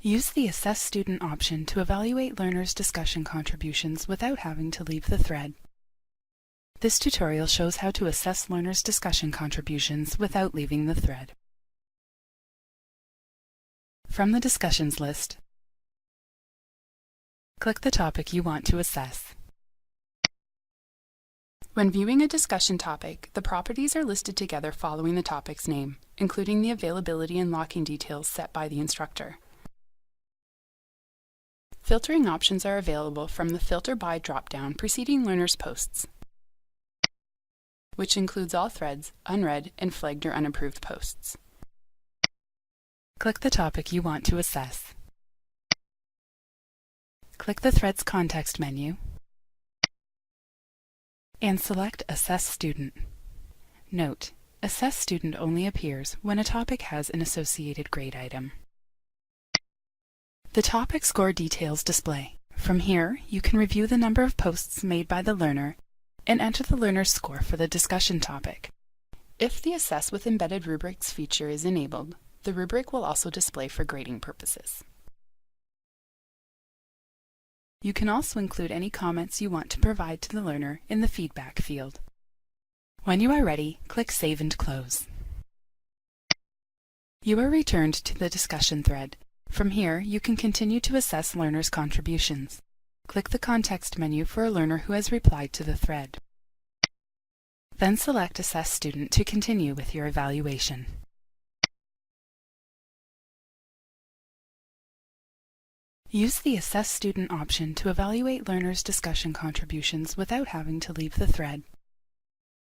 Use the Assess Student option to evaluate learners' discussion contributions without having to leave the thread. This tutorial shows how to assess learners' discussion contributions without leaving the thread. From the Discussions list, click the topic you want to assess. When viewing a discussion topic, the properties are listed together following the topic's name, including the availability and locking details set by the instructor. Filtering options are available from the Filter By drop-down preceding learners' posts, which includes all threads, unread, and flagged or unapproved posts. Click the topic you want to assess. Click the Threads context menu and select Assess Student. Note: Assess Student only appears when a topic has an associated grade item. The topic score details display. From here, you can review the number of posts made by the learner and enter the learner's score for the discussion topic. If the Assess with Embedded Rubrics feature is enabled, the rubric will also display for grading purposes. You can also include any comments you want to provide to the learner in the feedback field. When you are ready, click Save and Close. You are returned to the discussion thread. From here, you can continue to assess learners' contributions. Click the context menu for a learner who has replied to the thread. Then select Assess Student to continue with your evaluation. Use the Assess Student option to evaluate learners' discussion contributions without having to leave the thread.